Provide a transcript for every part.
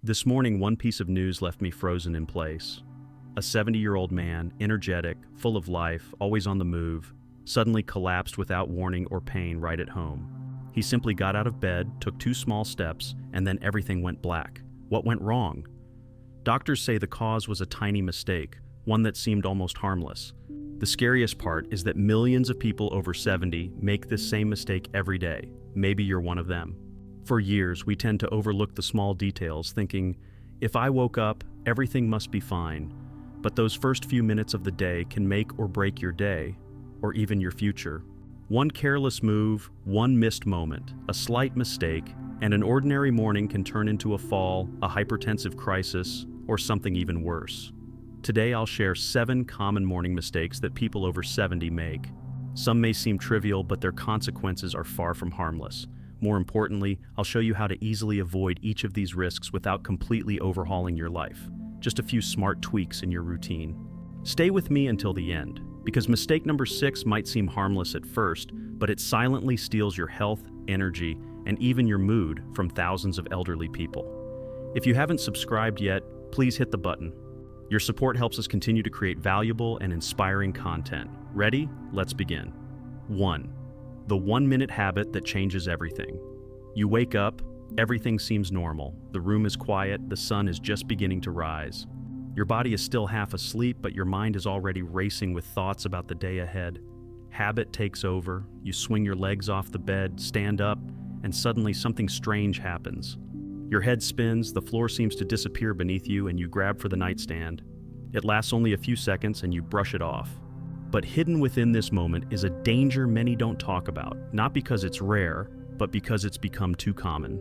This morning, one piece of news left me frozen in place. A 70-year-old man, energetic, full of life, always on the move, suddenly collapsed without warning or pain right at home. He simply got out of bed, took 2 small steps, and then everything went black. What went wrong? Doctors say the cause was a tiny mistake, one that seemed almost harmless. The scariest part is that millions of people over 70 make this same mistake every day. Maybe you're one of them. For years, we tend to overlook the small details, thinking, if I woke up, everything must be fine. But those first few minutes of the day can make or break your day, or even your future. One careless move, one missed moment, a slight mistake, and an ordinary morning can turn into a fall, a hypertensive crisis, or something even worse. Today I'll share 7 common morning mistakes that people over 70 make. Some may seem trivial, but their consequences are far from harmless. More importantly, I'll show you how to easily avoid each of these risks without completely overhauling your life. Just a few smart tweaks in your routine. Stay with me until the end, because mistake number 6 might seem harmless at first, but it silently steals your health, energy, and even your mood from thousands of elderly people. If you haven't subscribed yet, please hit the button. Your support helps us continue to create valuable and inspiring content. Ready? Let's begin. 1. The 1-minute habit that changes everything. You wake up, everything seems normal. The room is quiet, the sun is just beginning to rise. Your body is still half asleep, but your mind is already racing with thoughts about the day ahead. Habit takes over, you swing your legs off the bed, stand up, and suddenly something strange happens. Your head spins, the floor seems to disappear beneath you, and you grab for the nightstand. It lasts only a few seconds and you brush it off. But hidden within this moment is a danger many don't talk about, not because it's rare, but because it's become too common.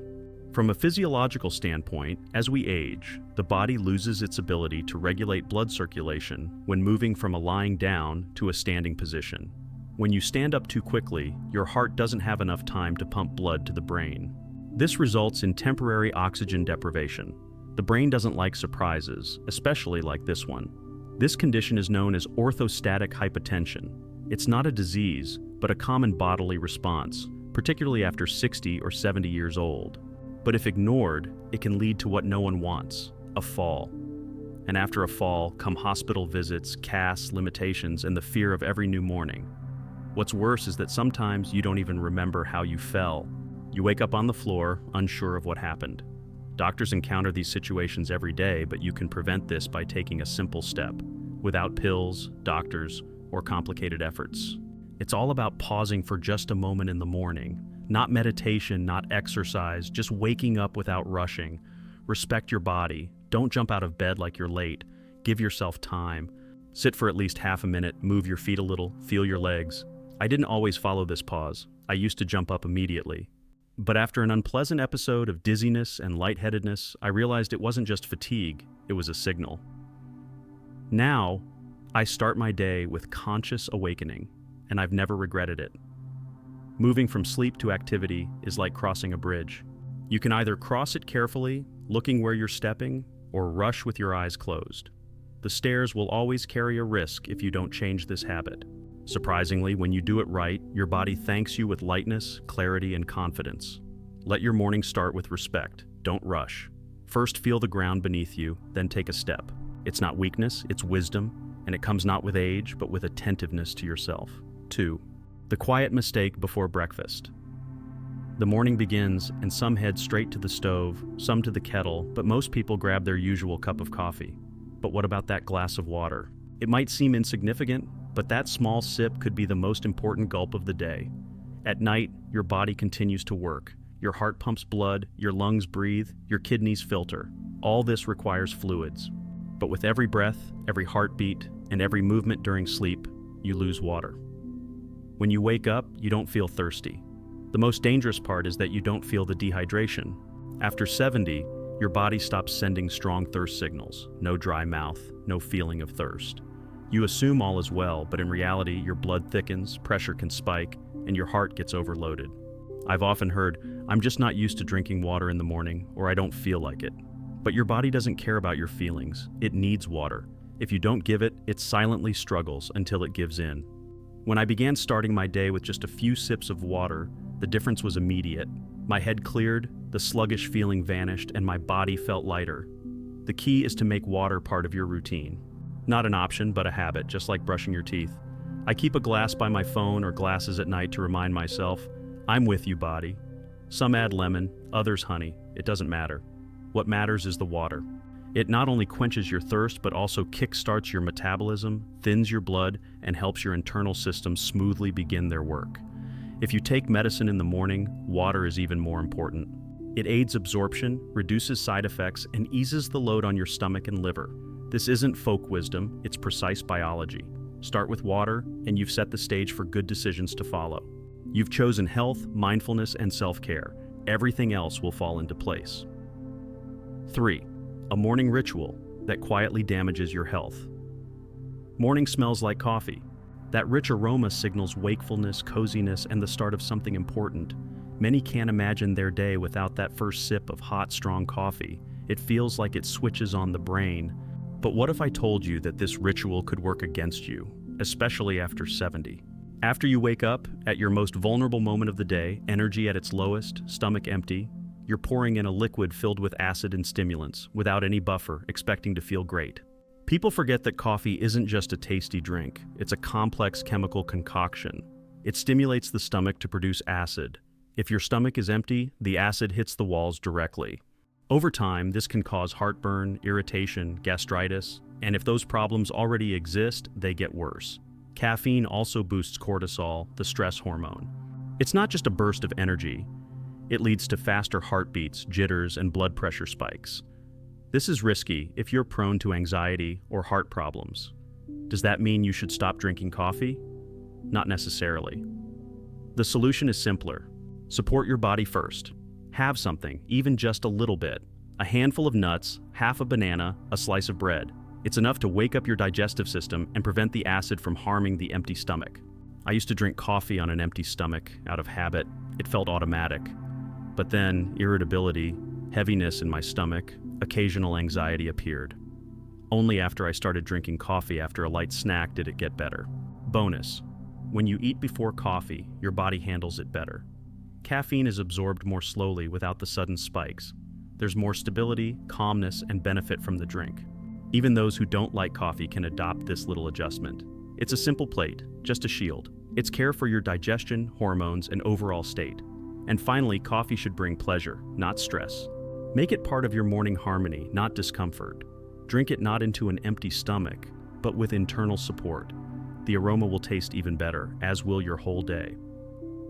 From a physiological standpoint, as we age, the body loses its ability to regulate blood circulation when moving from a lying down to a standing position. When you stand up too quickly, your heart doesn't have enough time to pump blood to the brain. This results in temporary oxygen deprivation. The brain doesn't like surprises, especially like this one. This condition is known as orthostatic hypotension. It's not a disease, but a common bodily response, particularly after 60 or 70 years old. But if ignored, it can lead to what no one wants, a fall. And after a fall come hospital visits, casts, limitations, and the fear of every new morning. What's worse is that sometimes you don't even remember how you fell. You wake up on the floor, unsure of what happened. Doctors encounter these situations every day, but you can prevent this by taking a simple step, without pills, doctors, or complicated efforts. It's all about pausing for just a moment in the morning. Not meditation, not exercise, just waking up without rushing. Respect your body. Don't jump out of bed like you're late. Give yourself time. Sit for at least half a minute, move your feet a little, feel your legs. I didn't always follow this pause. I used to jump up immediately. But after an unpleasant episode of dizziness and lightheadedness, I realized it wasn't just fatigue, it was a signal. Now, I start my day with conscious awakening, and I've never regretted it. Moving from sleep to activity is like crossing a bridge. You can either cross it carefully, looking where you're stepping, or rush with your eyes closed. The stairs will always carry a risk if you don't change this habit. Surprisingly, when you do it right, your body thanks you with lightness, clarity, and confidence. Let your morning start with respect. Don't rush. First, feel the ground beneath you, then take a step. It's not weakness, it's wisdom, and it comes not with age, but with attentiveness to yourself. 2. The quiet mistake before breakfast. The morning begins, and some head straight to the stove, some to the kettle, but most people grab their usual cup of coffee. But what about that glass of water? It might seem insignificant, but that small sip could be the most important gulp of the day. At night, your body continues to work. Your heart pumps blood, your lungs breathe, your kidneys filter. All this requires fluids. But with every breath, every heartbeat, and every movement during sleep, you lose water. When you wake up, you don't feel thirsty. The most dangerous part is that you don't feel the dehydration. After 70, your body stops sending strong thirst signals. No dry mouth, no feeling of thirst. You assume all is well, but in reality, your blood thickens, pressure can spike, and your heart gets overloaded. I've often heard, "I'm just not used to drinking water in the morning," or "I don't feel like it." But your body doesn't care about your feelings. It needs water. If you don't give it, it silently struggles until it gives in. When I began starting my day with just a few sips of water, the difference was immediate. My head cleared, the sluggish feeling vanished, and my body felt lighter. The key is to make water part of your routine. Not an option, but a habit, just like brushing your teeth. I keep a glass by my phone or glasses at night to remind myself, I'm with you, body. Some add lemon, others honey. It doesn't matter. What matters is the water. It not only quenches your thirst, but also kickstarts your metabolism, thins your blood, and helps your internal systems smoothly begin their work. If you take medicine in the morning, water is even more important. It aids absorption, reduces side effects, and eases the load on your stomach and liver. This isn't folk wisdom, it's precise biology. Start with water, and you've set the stage for good decisions to follow. You've chosen health, mindfulness, and self-care. Everything else will fall into place. 3. A morning ritual that quietly damages your health. Morning smells like coffee. That rich aroma signals wakefulness, coziness, and the start of something important. Many can't imagine their day without that first sip of hot, strong coffee. It feels like it switches on the brain. But what if I told you that this ritual could work against you, especially after 70? After you wake up, at your most vulnerable moment of the day, energy at its lowest, stomach empty, you're pouring in a liquid filled with acid and stimulants, without any buffer, expecting to feel great. People forget that coffee isn't just a tasty drink, it's a complex chemical concoction. It stimulates the stomach to produce acid. If your stomach is empty, the acid hits the walls directly. Over time, this can cause heartburn, irritation, gastritis, and if those problems already exist, they get worse. Caffeine also boosts cortisol, the stress hormone. It's not just a burst of energy. It leads to faster heartbeats, jitters, and blood pressure spikes. This is risky if you're prone to anxiety or heart problems. Does that mean you should stop drinking coffee? Not necessarily. The solution is simpler. Support your body first. Have something, even just a little bit. A handful of nuts, half a banana, a slice of bread. It's enough to wake up your digestive system and prevent the acid from harming the empty stomach. I used to drink coffee on an empty stomach, out of habit. It felt automatic. But then, irritability, heaviness in my stomach, occasional anxiety appeared. Only after I started drinking coffee after a light snack did it get better. Bonus: when you eat before coffee, your body handles it better. Caffeine is absorbed more slowly without the sudden spikes. There's more stability, calmness, and benefit from the drink. Even those who don't like coffee can adopt this little adjustment. It's a simple plate, just a shield. It's care for your digestion, hormones, and overall state. And finally, coffee should bring pleasure, not stress. Make it part of your morning harmony, not discomfort. Drink it not into an empty stomach, but with internal support. The aroma will taste even better, as will your whole day.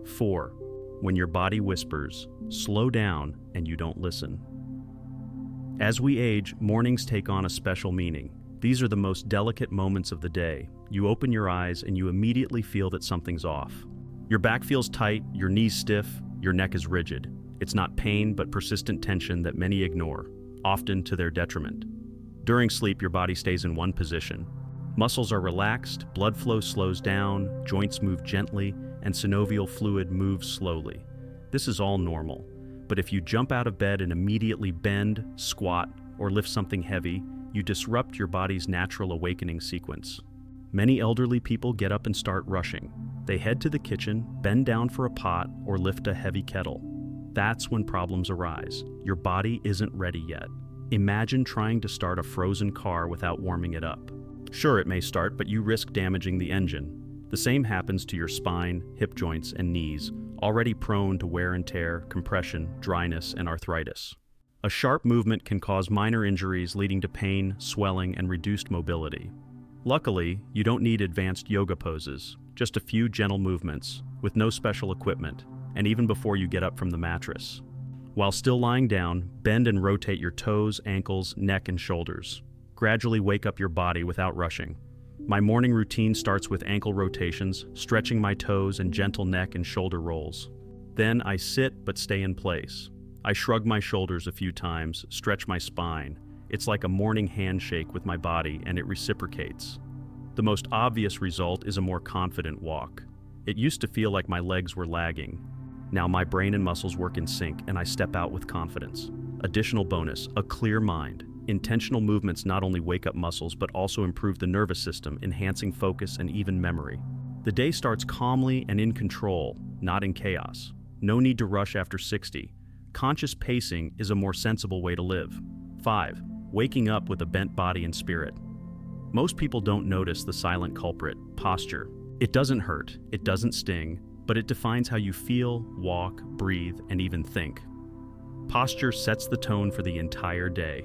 4. When your body whispers, slow down and you don't listen. As we age, mornings take on a special meaning. These are the most delicate moments of the day. You open your eyes and you immediately feel that something's off. Your back feels tight, your knees stiff, your neck is rigid. It's not pain, but persistent tension that many ignore, often to their detriment. During sleep, your body stays in one position. Muscles are relaxed, blood flow slows down, joints move gently, and synovial fluid moves slowly. This is all normal. But if you jump out of bed and immediately bend, squat, or lift something heavy, you disrupt your body's natural awakening sequence. Many elderly people get up and start rushing. They head to the kitchen, bend down for a pot, or lift a heavy kettle. That's when problems arise. Your body isn't ready yet. Imagine trying to start a frozen car without warming it up. Sure, it may start, but you risk damaging the engine. The same happens to your spine, hip joints, and knees, already prone to wear and tear, compression, dryness, and arthritis. A sharp movement can cause minor injuries leading to pain, swelling, and reduced mobility. Luckily, you don't need advanced yoga poses, just a few gentle movements, with no special equipment, and even before you get up from the mattress. While still lying down, bend and rotate your toes, ankles, neck, and shoulders. Gradually wake up your body without rushing. My morning routine starts with ankle rotations, stretching my toes, and gentle neck and shoulder rolls. Then I sit but stay in place. I shrug my shoulders a few times, stretch my spine. It's like a morning handshake with my body, and it reciprocates. The most obvious result is a more confident walk. It used to feel like my legs were lagging. Now my brain and muscles work in sync, and I step out with confidence. Additional bonus: a clear mind. Intentional movements not only wake up muscles, but also improve the nervous system, enhancing focus and even memory. The day starts calmly and in control, not in chaos. No need to rush after 60. Conscious pacing is a more sensible way to live. 5. Waking up with a bent body and spirit. Most people don't notice the silent culprit, posture. It doesn't hurt, it doesn't sting, but it defines how you feel, walk, breathe, and even think. Posture sets the tone for the entire day.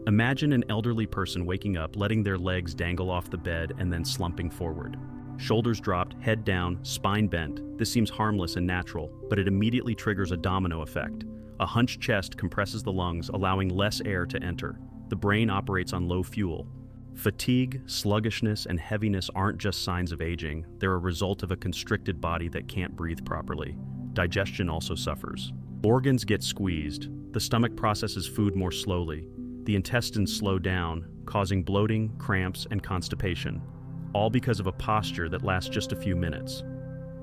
Imagine an elderly person waking up, letting their legs dangle off the bed and then slumping forward. Shoulders dropped, head down, spine bent. This seems harmless and natural, but it immediately triggers a domino effect. A hunched chest compresses the lungs, allowing less air to enter. The brain operates on low fuel. Fatigue, sluggishness, and heaviness aren't just signs of aging. They're a result of a constricted body that can't breathe properly. Digestion also suffers. Organs get squeezed. The stomach processes food more slowly. The intestines slow down, causing bloating, cramps, and constipation, all because of a posture that lasts just a few minutes.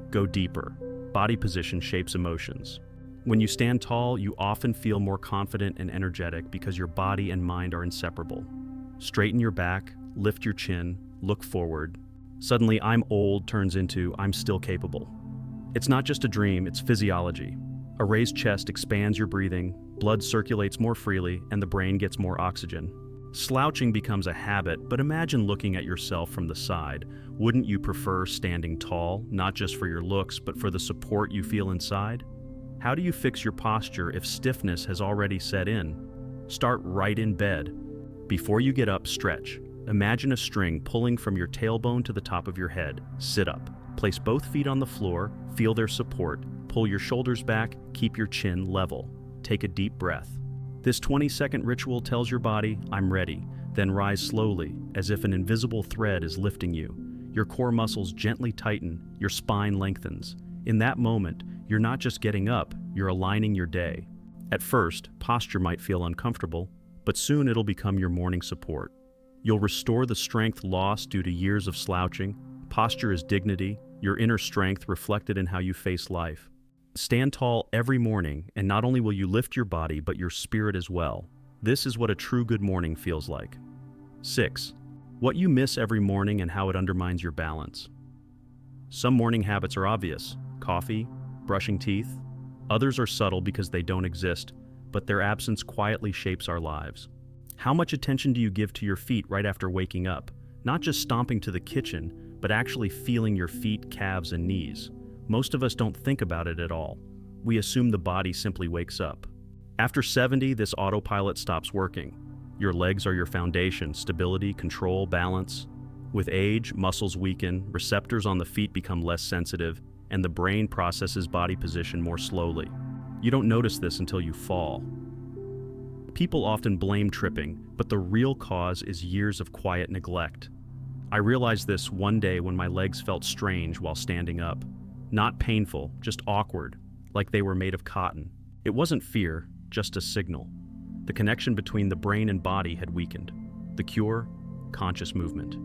Go deeper. Body position shapes emotions. When you stand tall, you often feel more confident and energetic because your body and mind are inseparable. Straighten your back, lift your chin, look forward. Suddenly, I'm old turns into I'm still capable. It's not just a dream, it's physiology. A raised chest expands your breathing, blood circulates more freely, and the brain gets more oxygen. Slouching becomes a habit, but imagine looking at yourself from the side. Wouldn't you prefer standing tall, not just for your looks, but for the support you feel inside? How do you fix your posture if stiffness has already set in? Start right in bed. Before you get up, stretch. Imagine a string pulling from your tailbone to the top of your head. Sit up. Place both feet on the floor, feel their support. Pull your shoulders back, keep your chin level. Take a deep breath. This 20-second ritual tells your body, I'm ready. Then rise slowly, as if an invisible thread is lifting you. Your core muscles gently tighten, your spine lengthens. In that moment, you're not just getting up, you're aligning your day. At first, posture might feel uncomfortable, but soon it'll become your morning support. You'll restore the strength lost due to years of slouching. Posture is dignity, your inner strength reflected in how you face life. Stand tall every morning, and not only will you lift your body, but your spirit as well. This is what a true good morning feels like. 6. What you miss every morning and how it undermines your balance. Some morning habits are obvious: coffee, brushing teeth. Others are subtle because they don't exist, but their absence quietly shapes our lives. How much attention do you give to your feet right after waking up? Not just stomping to the kitchen, but actually feeling your feet, calves, and knees. Most of us don't think about it at all. We assume the body simply wakes up. After 70, this autopilot stops working. Your legs are your foundation: stability, control, balance. With age, muscles weaken, receptors on the feet become less sensitive, and the brain processes body position more slowly. You don't notice this until you fall. People often blame tripping, but the real cause is years of quiet neglect. I realized this one day when my legs felt strange while standing up. Not painful, just awkward, like they were made of cotton. It wasn't fear, just a signal. The connection between the brain and body had weakened. The cure? Conscious movement.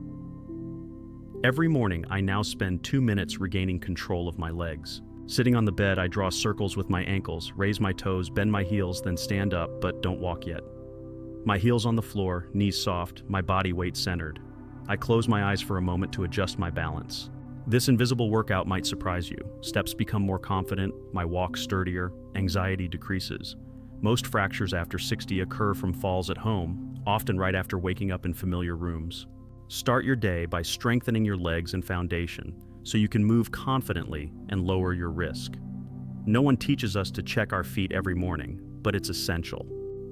Every morning, I now spend 2 minutes regaining control of my legs. Sitting on the bed, I draw circles with my ankles, raise my toes, bend my heels, then stand up, but don't walk yet. My heels on the floor, knees soft, my body weight centered. I close my eyes for a moment to adjust my balance. This invisible workout might surprise you. Steps become more confident, my walk sturdier, anxiety decreases. Most fractures after 60 occur from falls at home, often right after waking up in familiar rooms. Start your day by strengthening your legs and foundation so you can move confidently and lower your risk. No one teaches us to check our feet every morning, but it's essential.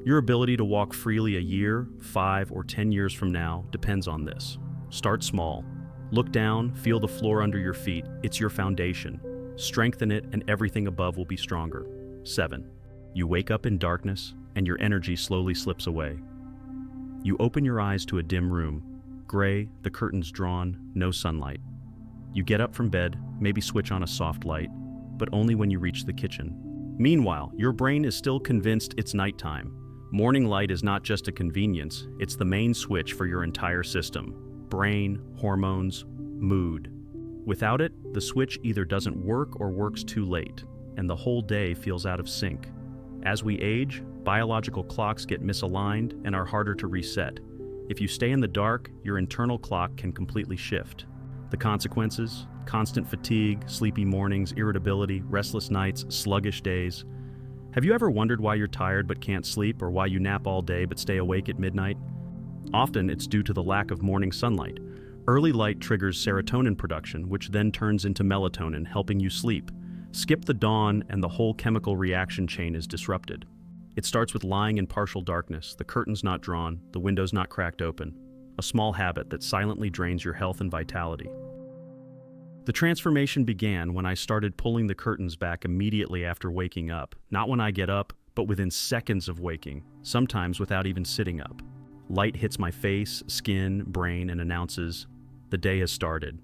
Your ability to walk freely a year, 5, or 10 years from now depends on this. Start small. Look down, feel the floor under your feet. It's your foundation. Strengthen it and everything above will be stronger. 7. You wake up in darkness and your energy slowly slips away. You open your eyes to a dim room. Gray, the curtains drawn, no sunlight. You get up from bed, maybe switch on a soft light, but only when you reach the kitchen. Meanwhile, your brain is still convinced it's nighttime. Morning light is not just a convenience, it's the main switch for your entire system. Brain, hormones, mood. Without it, the switch either doesn't work or works too late, and the whole day feels out of sync. As we age, biological clocks get misaligned and are harder to reset. If you stay in the dark, your internal clock can completely shift. The consequences? Constant fatigue, sleepy mornings, irritability, restless nights, sluggish days. Have you ever wondered why you're tired but can't sleep, or why you nap all day but stay awake at midnight? Often it's due to the lack of morning sunlight. Early light triggers serotonin production, which then turns into melatonin, helping you sleep. Skip the dawn and the whole chemical reaction chain is disrupted. It starts with lying in partial darkness, the curtains not drawn, the windows not cracked open. A small habit that silently drains your health and vitality. The transformation began when I started pulling the curtains back immediately after waking up. Not when I get up, but within seconds of waking, sometimes without even sitting up. Light hits my face, skin, brain, and announces, the day has started.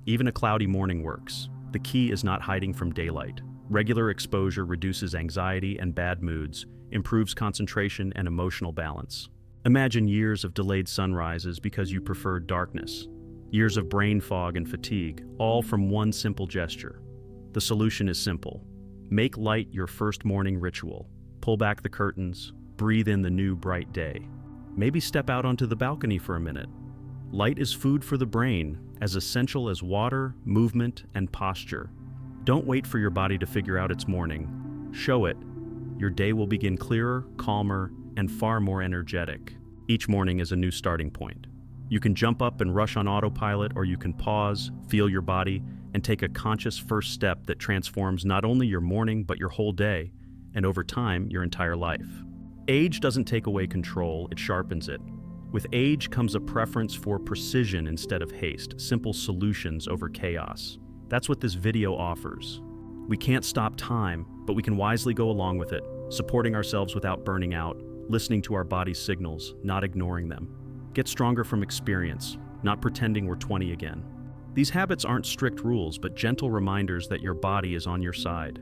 Even a cloudy morning works. The key is not hiding from daylight. Regular exposure reduces anxiety and bad moods, improves concentration and emotional balance. Imagine years of delayed sunrises because you preferred darkness. Years of brain fog and fatigue, all from one simple gesture. The solution is simple. Make light your first morning ritual. Pull back the curtains, breathe in the new bright day. Maybe step out onto the balcony for a minute. Light is food for the brain, as essential as water, movement, and posture. Don't wait for your body to figure out its morning. Show it. Your day will begin clearer, calmer, and far more energetic. Each morning is a new starting point. You can jump up and rush on autopilot, or you can pause, feel your body, and take a conscious first step that transforms not only your morning, but your whole day, and over time, your entire life. Age doesn't take away control, it sharpens it. With age comes a preference for precision instead of haste, simple solutions over chaos. That's what this video offers. We can't stop time, but we can wisely go along with it, supporting ourselves without burning out, listening to our body's signals, not ignoring them. Get stronger from experience, not pretending we're 20 again. These habits aren't strict rules, but gentle reminders that your body is on your side.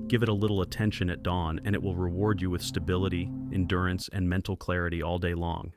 Give it a little attention at dawn, and it will reward you with stability, endurance, and mental clarity all day long.